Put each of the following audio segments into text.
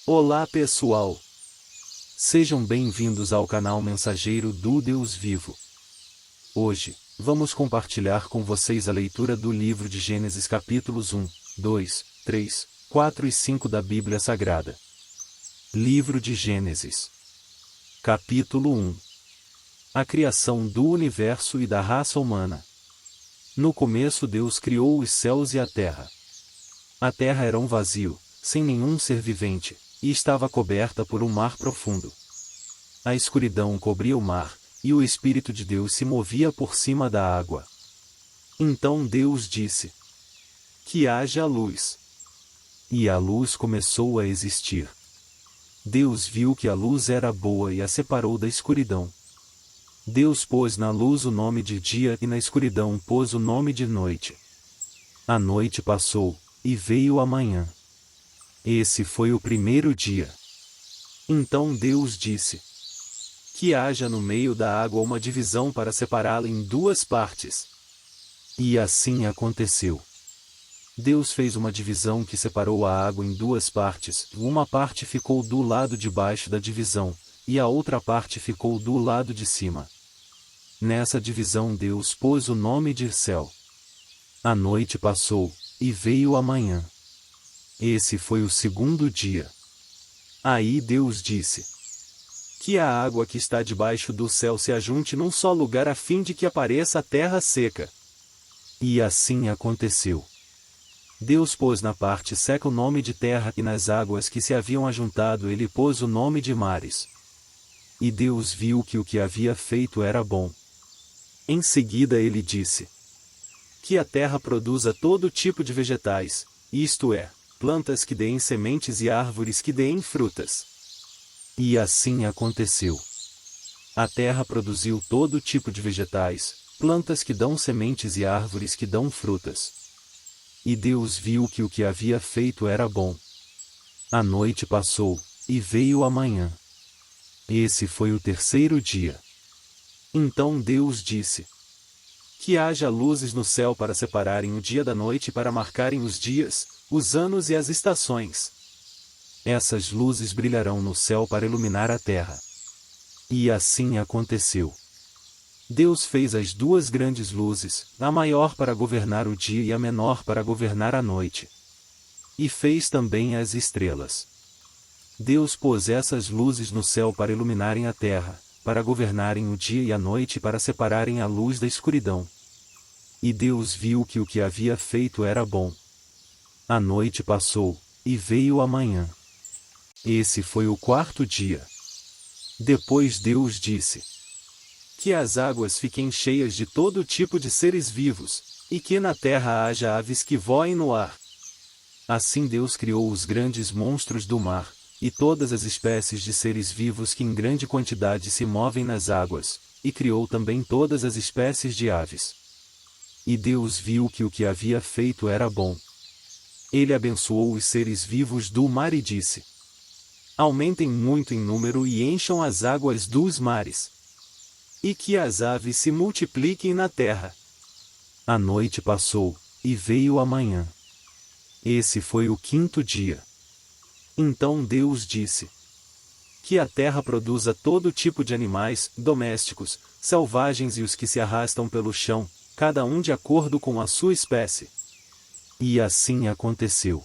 Olá pessoal! Sejam bem-vindos ao canal Mensageiro do Deus Vivo. Hoje, vamos compartilhar com vocês a leitura do livro de Gênesis capítulos 1, 2, 3, 4 e 5 da Bíblia Sagrada. Livro de Gênesis. Capítulo 1. A criação do universo e da raça humana. No começo Deus criou os céus e a terra. A terra era um vazio, sem nenhum ser vivente, e estava coberta por um mar profundo. A escuridão cobria o mar, e o Espírito de Deus se movia por cima da água. Então Deus disse: que haja luz. E a luz começou a existir. Deus viu que a luz era boa e a separou da escuridão. Deus pôs na luz o nome de dia e na escuridão pôs o nome de noite. A noite passou, e veio a manhã. Esse foi o primeiro dia. Então Deus disse: que haja no meio da água uma divisão para separá-la em duas partes. E assim aconteceu. Deus fez uma divisão que separou a água em duas partes, uma parte ficou do lado de baixo da divisão, e a outra parte ficou do lado de cima. Nessa divisão Deus pôs o nome de céu. A noite passou, e veio a manhã. Esse foi o segundo dia. Aí Deus disse: que a água que está debaixo do céu se ajunte num só lugar a fim de que apareça a terra seca. E assim aconteceu. Deus pôs na parte seca o nome de terra e nas águas que se haviam ajuntado ele pôs o nome de mares. E Deus viu que o que havia feito era bom. Em seguida ele disse: que a terra produza todo tipo de vegetais, isto é, plantas que deem sementes e árvores que deem frutas. E assim aconteceu. A terra produziu todo tipo de vegetais, plantas que dão sementes e árvores que dão frutas. E Deus viu que o que havia feito era bom. A noite passou, e veio a manhã. Esse foi o terceiro dia. Então Deus disse: que haja luzes no céu para separarem o dia da noite e para marcarem os dias, os anos e as estações. Essas luzes brilharão no céu para iluminar a terra. E assim aconteceu. Deus fez as duas grandes luzes, a maior para governar o dia e a menor para governar a noite. E fez também as estrelas. Deus pôs essas luzes no céu para iluminarem a terra, para governarem o dia e a noite e para separarem a luz da escuridão. E Deus viu que o que havia feito era bom. A noite passou, e veio a manhã. Esse foi o quarto dia. Depois Deus disse: que as águas fiquem cheias de todo tipo de seres vivos, e que na terra haja aves que voem no ar. Assim Deus criou os grandes monstros do mar, e todas as espécies de seres vivos que em grande quantidade se movem nas águas, e criou também todas as espécies de aves. E Deus viu que o que havia feito era bom. Ele abençoou os seres vivos do mar e disse: aumentem muito em número e encham as águas dos mares. E que as aves se multipliquem na terra. A noite passou, e veio a manhã. Esse foi o quinto dia. Então Deus disse: que a terra produza todo tipo de animais, domésticos, selvagens e os que se arrastam pelo chão, cada um de acordo com a sua espécie. E assim aconteceu.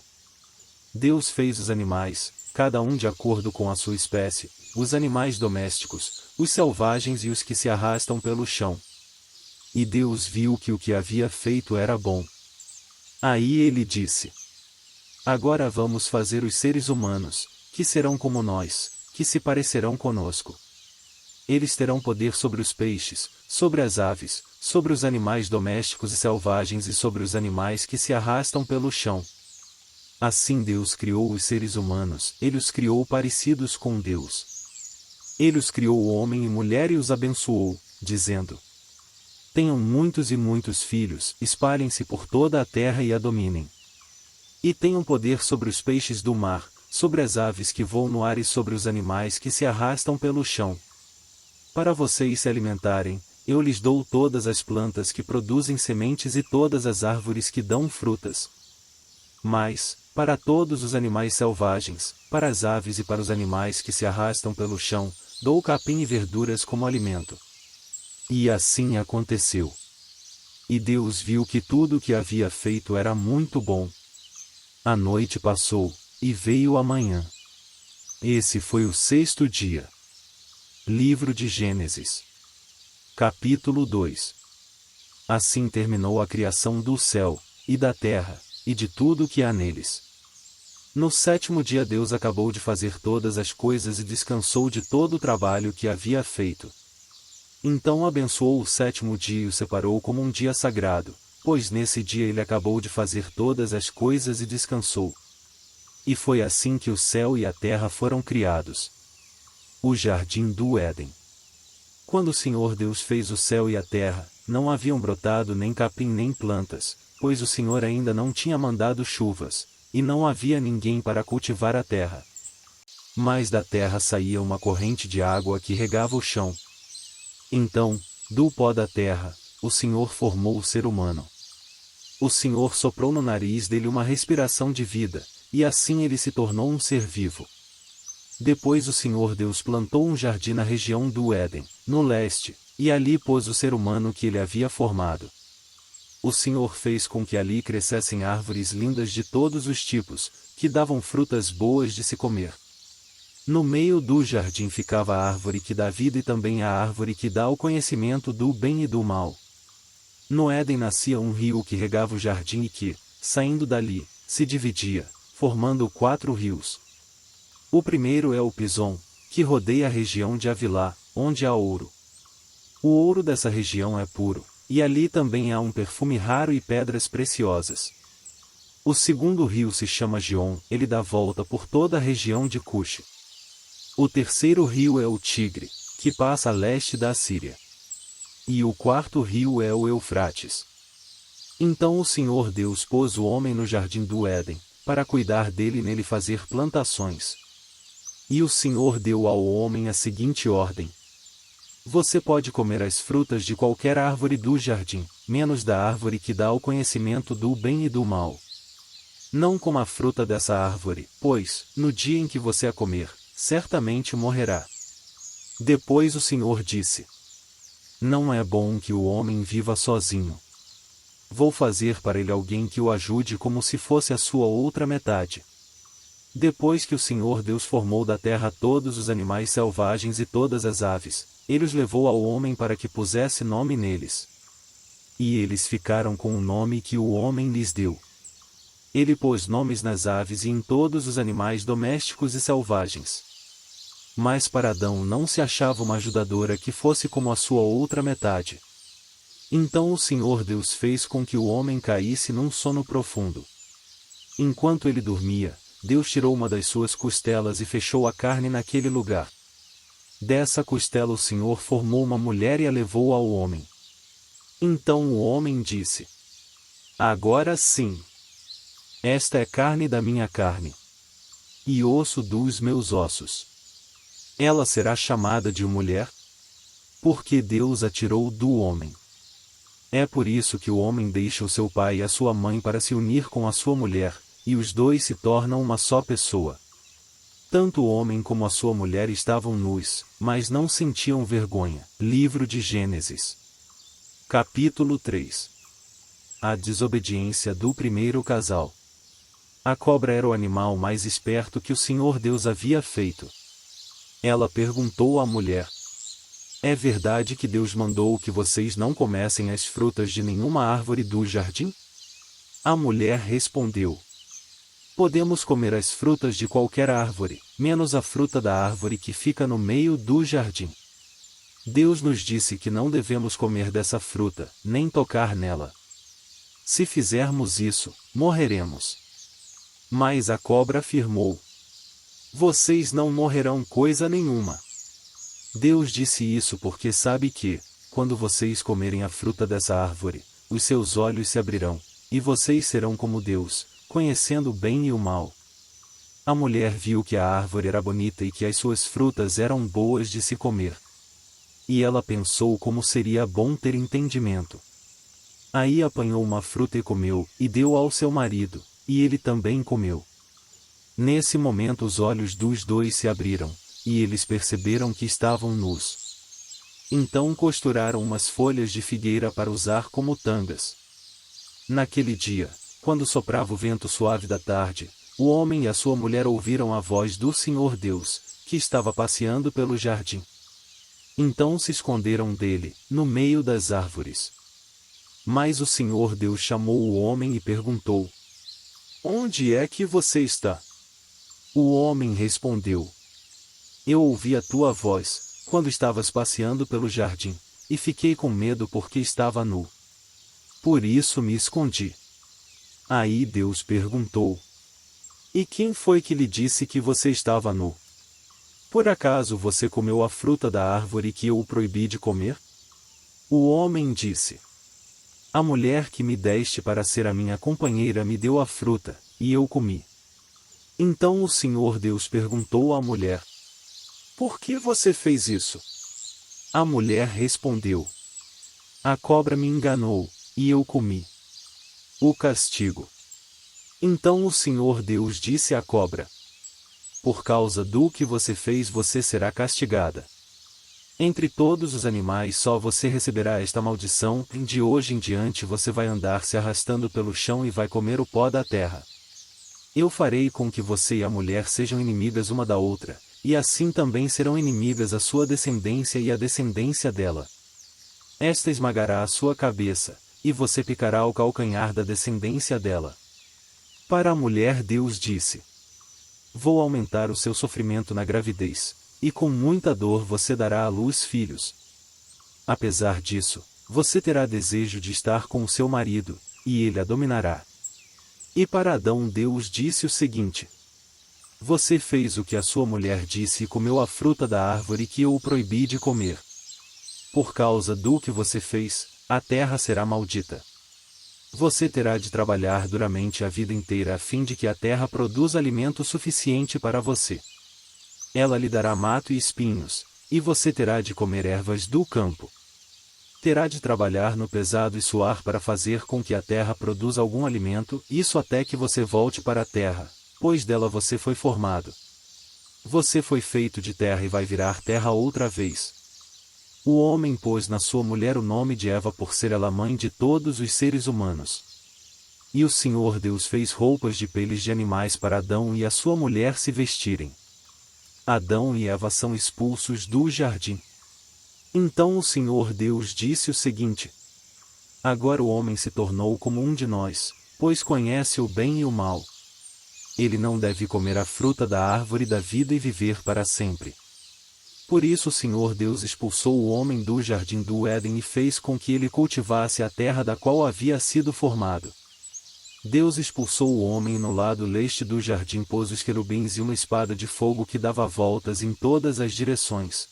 Deus fez os animais, cada um de acordo com a sua espécie, os animais domésticos, os selvagens e os que se arrastam pelo chão. E Deus viu que o que havia feito era bom. Aí ele disse: agora vamos fazer os seres humanos, que serão como nós, que se parecerão conosco. Eles terão poder sobre os peixes, sobre as aves, sobre os animais domésticos e selvagens e sobre os animais que se arrastam pelo chão. Assim Deus criou os seres humanos, ele os criou parecidos com Deus. Ele os criou homem e mulher e os abençoou, dizendo: tenham muitos e muitos filhos, espalhem-se por toda a terra e a dominem. E tenham poder sobre os peixes do mar, sobre as aves que voam no ar e sobre os animais que se arrastam pelo chão. Para vocês se alimentarem, eu lhes dou todas as plantas que produzem sementes e todas as árvores que dão frutas. Mas, para todos os animais selvagens, para as aves e para os animais que se arrastam pelo chão, dou capim e verduras como alimento. E assim aconteceu. E Deus viu que tudo o que havia feito era muito bom. A noite passou, e veio a manhã. Esse foi o sexto dia. Livro de Gênesis. Capítulo 2. Assim terminou a criação do céu, e da terra, e de tudo o que há neles. No sétimo dia Deus acabou de fazer todas as coisas e descansou de todo o trabalho que havia feito. Então abençoou o sétimo dia e o separou como um dia sagrado, pois nesse dia ele acabou de fazer todas as coisas e descansou. E foi assim que o céu e a terra foram criados. O jardim do Éden. Quando o Senhor Deus fez o céu e a terra, não haviam brotado nem capim nem plantas, pois o Senhor ainda não tinha mandado chuvas, e não havia ninguém para cultivar a terra. Mas da terra saía uma corrente de água que regava o chão. Então, do pó da terra, o Senhor formou o ser humano. O Senhor soprou no nariz dele uma respiração de vida, e assim ele se tornou um ser vivo. Depois o Senhor Deus plantou um jardim na região do Éden, no leste, e ali pôs o ser humano que ele havia formado. O Senhor fez com que ali crescessem árvores lindas de todos os tipos, que davam frutas boas de se comer. No meio do jardim ficava a árvore que dá vida e também a árvore que dá o conhecimento do bem e do mal. No Éden nascia um rio que regava o jardim e que, saindo dali, se dividia, formando 4 rios. O primeiro é o Pison, que rodeia a região de Havilá, onde há ouro. O ouro dessa região é puro, e ali também há um perfume raro e pedras preciosas. O segundo rio se chama Gion, ele dá volta por toda a região de Cuxi. O terceiro rio é o Tigre, que passa a leste da Assíria. E o quarto rio é o Eufrates. Então o Senhor Deus pôs o homem no jardim do Éden, para cuidar dele e nele fazer plantações. E o Senhor deu ao homem a seguinte ordem: você pode comer as frutas de qualquer árvore do jardim, menos da árvore que dá o conhecimento do bem e do mal. Não coma a fruta dessa árvore, pois, no dia em que você a comer, certamente morrerá. Depois o Senhor disse: não é bom que o homem viva sozinho. Vou fazer para ele alguém que o ajude como se fosse a sua outra metade. Depois que o Senhor Deus formou da terra todos os animais selvagens e todas as aves, ele os levou ao homem para que pusesse nome neles. E eles ficaram com o nome que o homem lhes deu. Ele pôs nomes nas aves e em todos os animais domésticos e selvagens. Mas para Adão não se achava uma ajudadora que fosse como a sua outra metade. Então o Senhor Deus fez com que o homem caísse num sono profundo. Enquanto ele dormia, Deus tirou uma das suas costelas e fechou a carne naquele lugar. Dessa costela o Senhor formou uma mulher e a levou ao homem. Então o homem disse: agora sim. Esta é carne da minha carne, e osso dos meus ossos. Ela será chamada de mulher, porque Deus a tirou do homem. É por isso que o homem deixa o seu pai e a sua mãe para se unir com a sua mulher, e os dois se tornam uma só pessoa. Tanto o homem como a sua mulher estavam nus, mas não sentiam vergonha. Livro de Gênesis. Capítulo 3. A desobediência do primeiro casal. A cobra era o animal mais esperto que o Senhor Deus havia feito. Ela perguntou à mulher: é verdade que Deus mandou que vocês não comessem as frutas de nenhuma árvore do jardim? A mulher respondeu: podemos comer as frutas de qualquer árvore, menos a fruta da árvore que fica no meio do jardim. Deus nos disse que não devemos comer dessa fruta, nem tocar nela. Se fizermos isso, morreremos. Mas a cobra afirmou: vocês não morrerão coisa nenhuma. Deus disse isso porque sabe que, quando vocês comerem a fruta dessa árvore, os seus olhos se abrirão, e vocês serão como Deus, conhecendo o bem e o mal. A mulher viu que a árvore era bonita e que as suas frutas eram boas de se comer. E ela pensou como seria bom ter entendimento. Aí apanhou uma fruta e comeu, e deu ao seu marido, e ele também comeu. Nesse momento os olhos dos dois se abriram, e eles perceberam que estavam nus. Então costuraram umas folhas de figueira para usar como tangas. Naquele dia, quando soprava o vento suave da tarde, o homem e a sua mulher ouviram a voz do Senhor Deus, que estava passeando pelo jardim. Então se esconderam dele, no meio das árvores. Mas o Senhor Deus chamou o homem e perguntou: Onde é que você está? O homem respondeu: Eu ouvi a tua voz, quando estavas passeando pelo jardim, e fiquei com medo porque estava nu. Por isso me escondi. Aí Deus perguntou: E quem foi que lhe disse que você estava nu? Por acaso você comeu a fruta da árvore que eu o proibi de comer? O homem disse: A mulher que me deste para ser a minha companheira me deu a fruta, e eu comi. Então o Senhor Deus perguntou à mulher: Por que você fez isso? A mulher respondeu: A cobra me enganou, e eu comi. O castigo. Então o Senhor Deus disse à cobra: Por causa do que você fez você será castigada. Entre todos os animais só você receberá esta maldição, e de hoje em diante você vai andar se arrastando pelo chão e vai comer o pó da terra. Eu farei com que você e a mulher sejam inimigas uma da outra, e assim também serão inimigas a sua descendência e a descendência dela. Esta esmagará a sua cabeça, e você picará o calcanhar da descendência dela. Para a mulher Deus disse: Vou aumentar o seu sofrimento na gravidez, e com muita dor você dará à luz filhos. Apesar disso, você terá desejo de estar com o seu marido, e ele a dominará. E para Adão Deus disse o seguinte: Você fez o que a sua mulher disse e comeu a fruta da árvore que eu o proibi de comer. Por causa do que você fez, a terra será maldita. Você terá de trabalhar duramente a vida inteira a fim de que a terra produza alimento suficiente para você. Ela lhe dará mato e espinhos, e você terá de comer ervas do campo. Terá de trabalhar no pesado e suar para fazer com que a terra produza algum alimento, isso até que você volte para a terra, pois dela você foi formado. Você foi feito de terra e vai virar terra outra vez. O homem pôs na sua mulher o nome de Eva por ser ela mãe de todos os seres humanos. E o Senhor Deus fez roupas de peles de animais para Adão e a sua mulher se vestirem. Adão e Eva são expulsos do jardim. Então o Senhor Deus disse o seguinte: Agora o homem se tornou como um de nós, pois conhece o bem e o mal. Ele não deve comer a fruta da árvore da vida e viver para sempre. Por isso o Senhor Deus expulsou o homem do jardim do Éden e fez com que ele cultivasse a terra da qual havia sido formado. Deus expulsou o homem e no lado leste do jardim pôs os querubins e uma espada de fogo que dava voltas em todas as direções.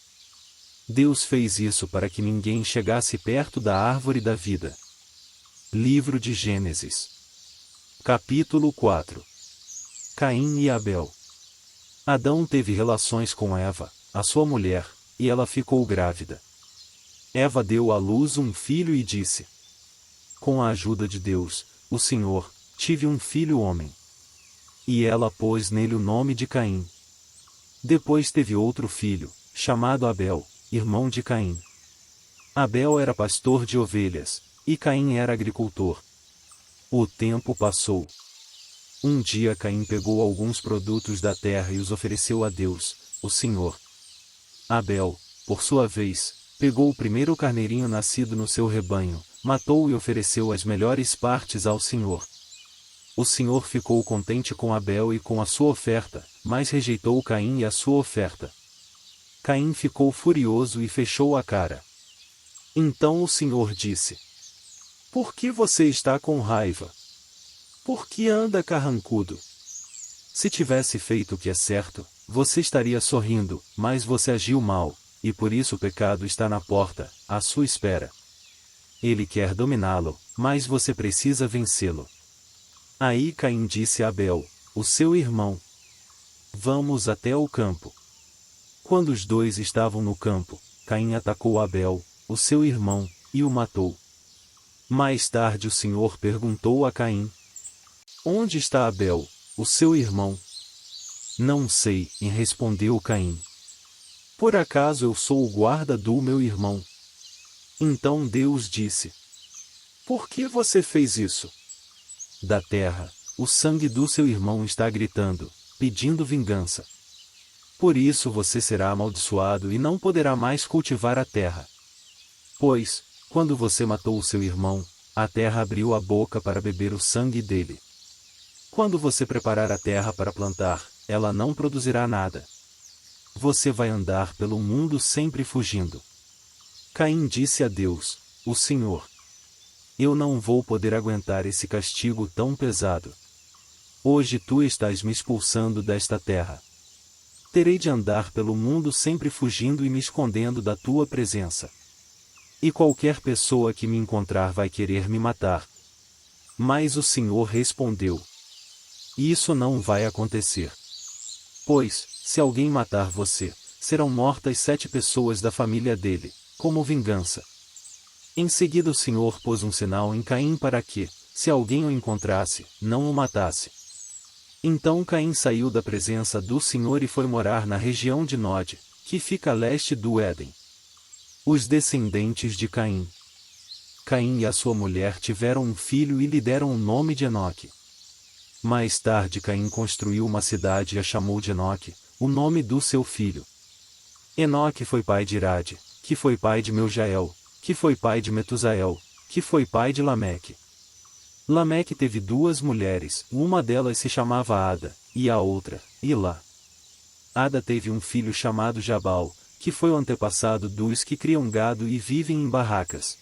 Deus fez isso para que ninguém chegasse perto da árvore da vida. Livro de Gênesis. Capítulo 4. Caim e Abel. Adão teve relações com Eva, a sua mulher, e ela ficou grávida. Eva deu à luz um filho e disse: Com a ajuda de Deus, o Senhor, tive um filho homem. E ela pôs nele o nome de Caim. Depois teve outro filho, chamado Abel, irmão de Caim. Abel era pastor de ovelhas, e Caim era agricultor. O tempo passou. Um dia Caim pegou alguns produtos da terra e os ofereceu a Deus, o Senhor. Abel, por sua vez, pegou o primeiro carneirinho nascido no seu rebanho, matou-o e ofereceu as melhores partes ao Senhor. O Senhor ficou contente com Abel e com a sua oferta, mas rejeitou Caim e a sua oferta. Caim ficou furioso e fechou a cara. Então o Senhor disse: Por que você está com raiva? Por que anda carrancudo? Se tivesse feito o que é certo, você estaria sorrindo, mas você agiu mal, e por isso o pecado está na porta, à sua espera. Ele quer dominá-lo, mas você precisa vencê-lo. Aí Caim disse a Abel, o seu irmão: Vamos até o campo. Quando os dois estavam no campo, Caim atacou Abel, o seu irmão, e o matou. Mais tarde o Senhor perguntou a Caim: Onde está Abel, o seu irmão? Não sei, respondeu Caim. Por acaso eu sou o guarda do meu irmão? Então Deus disse: Por que você fez isso? Da terra, o sangue do seu irmão está gritando, pedindo vingança. Por isso você será amaldiçoado e não poderá mais cultivar a terra. Pois, quando você matou o seu irmão, a terra abriu a boca para beber o sangue dele. Quando você preparar a terra para plantar, ela não produzirá nada. Você vai andar pelo mundo sempre fugindo. Caim disse a Deus: O Senhor, eu não vou poder aguentar esse castigo tão pesado. Hoje tu estás me expulsando desta terra. Terei de andar pelo mundo sempre fugindo e me escondendo da tua presença. E qualquer pessoa que me encontrar vai querer me matar. Mas o Senhor respondeu: Isso não vai acontecer. Pois, se alguém matar você, serão mortas 7 pessoas da família dele, como vingança. Em seguida o Senhor pôs um sinal em Caim para que, se alguém o encontrasse, não o matasse. Então Caim saiu da presença do Senhor e foi morar na região de Nod, que fica a leste do Éden. Os descendentes de Caim. Caim e a sua mulher tiveram um filho e lhe deram o nome de Enoque. Mais tarde Caim construiu uma cidade e a chamou de Enoque, o nome do seu filho. Enoque foi pai de Irade, que foi pai de Meujael, que foi pai de Metusael, que foi pai de Lameque. Lameque teve 2 mulheres, uma delas se chamava Ada, e a outra, Ilá. Ada teve um filho chamado Jabal, que foi o antepassado dos que criam gado e vivem em barracas.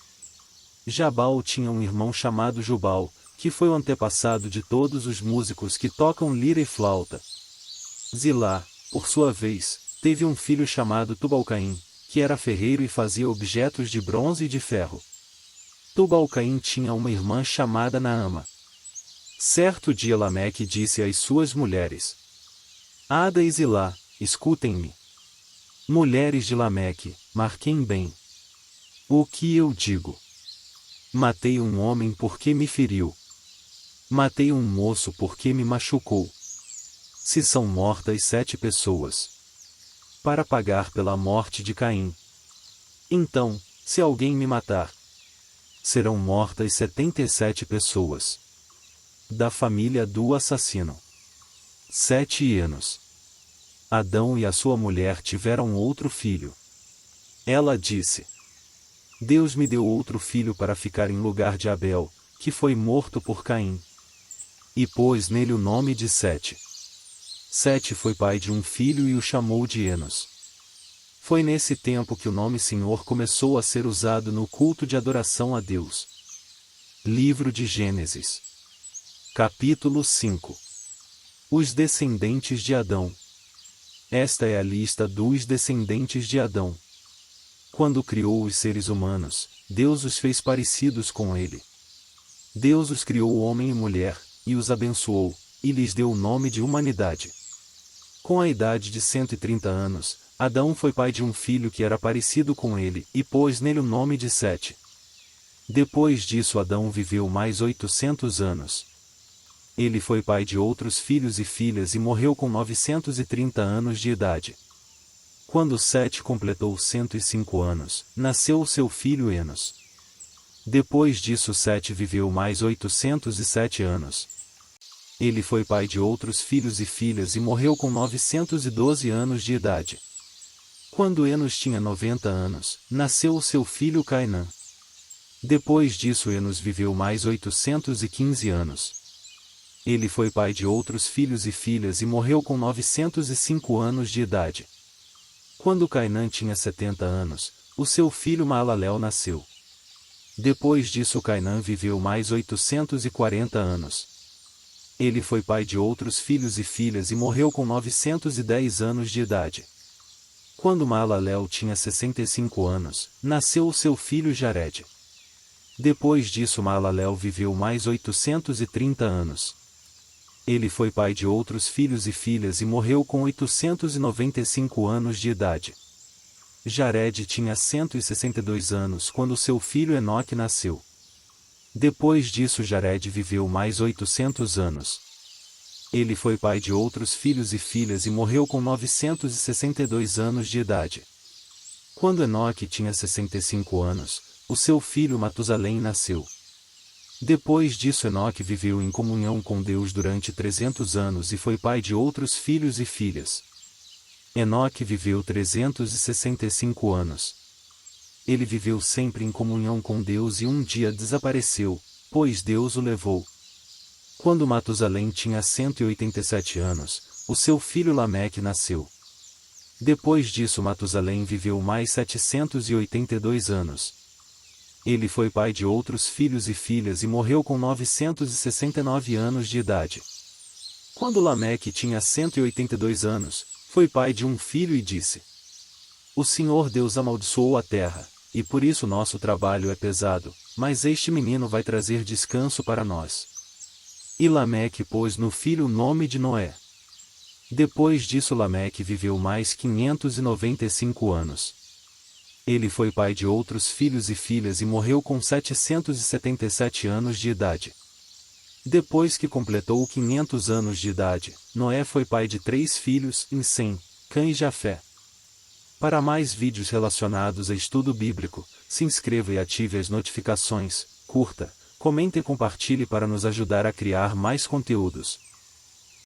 Jabal tinha um irmão chamado Jubal, que foi o antepassado de todos os músicos que tocam lira e flauta. Zilá, por sua vez, teve um filho chamado Tubal-Caim, que era ferreiro e fazia objetos de bronze e de ferro. Tubal-Caim tinha uma irmã chamada Naama. Certo dia Lameque disse às suas mulheres: Ada e Zilá, escutem-me. Mulheres de Lameque, marquem bem o que eu digo. Matei um homem porque me feriu. Matei um moço porque me machucou. Se são mortas 7 pessoas para pagar pela morte de Caim, então, se alguém me matar, serão mortas 77 pessoas da família do assassino. 7 Enos. Adão e a sua mulher tiveram outro filho. Ela disse: Deus me deu outro filho para ficar em lugar de Abel, que foi morto por Caim. E pôs nele o nome de Sete. Sete foi pai de um filho e o chamou de Enos. Foi nesse tempo que o nome Senhor começou a ser usado no culto de adoração a Deus. Livro de Gênesis. Capítulo 5. Os descendentes de Adão. Esta é a lista dos descendentes de Adão. Quando criou os seres humanos, Deus os fez parecidos com ele. Deus os criou homem e mulher, e os abençoou, e lhes deu o nome de humanidade. Com a idade de 130 anos, Adão foi pai de um filho que era parecido com ele, e pôs nele o nome de Sete. Depois disso Adão viveu mais 800 anos. Ele foi pai de outros filhos e filhas e morreu com 930 anos de idade. Quando Sete completou 105 anos, nasceu o seu filho Enos. Depois disso Sete viveu mais 807 anos. Ele foi pai de outros filhos e filhas e morreu com 912 anos de idade. Quando Enos tinha 90 anos, nasceu o seu filho Cainã. Depois disso Enos viveu mais 815 anos. Ele foi pai de outros filhos e filhas e morreu com 905 anos de idade. Quando Cainã tinha 70 anos, o seu filho Maalalel nasceu. Depois disso Cainã viveu mais 840 anos. Ele foi pai de outros filhos e filhas e morreu com 910 anos de idade. Quando Maalalel tinha 65 anos, nasceu o seu filho Jared. Depois disso Maalalel viveu mais 830 anos. Ele foi pai de outros filhos e filhas e morreu com 895 anos de idade. Jared tinha 162 anos quando seu filho Enoque nasceu. Depois disso Jared viveu mais 800 anos. Ele foi pai de outros filhos e filhas e morreu com 962 anos de idade. Quando Enoque tinha 65 anos, o seu filho Matusalém nasceu. Depois disso Enoque viveu em comunhão com Deus durante 300 anos e foi pai de outros filhos e filhas. Enoque viveu 365 anos. Ele viveu sempre em comunhão com Deus e um dia desapareceu, pois Deus o levou. Quando Matusalém tinha 187 anos, o seu filho Lameque nasceu. Depois disso Matusalém viveu mais 782 anos. Ele foi pai de outros filhos e filhas e morreu com 969 anos de idade. Quando Lameque tinha 182 anos, foi pai de um filho e disse: O Senhor Deus amaldiçoou a terra, e por isso nosso trabalho é pesado, mas este menino vai trazer descanso para nós. E Lameque pôs no filho o nome de Noé. Depois disso Lameque viveu mais 595 anos. Ele foi pai de outros filhos e filhas e morreu com 777 anos de idade. Depois que completou 500 anos de idade, Noé foi pai de 3 filhos, Sem, Cã e Jafé. Para mais vídeos relacionados a estudo bíblico, se inscreva e ative as notificações, curta, comente e compartilhe para nos ajudar a criar mais conteúdos.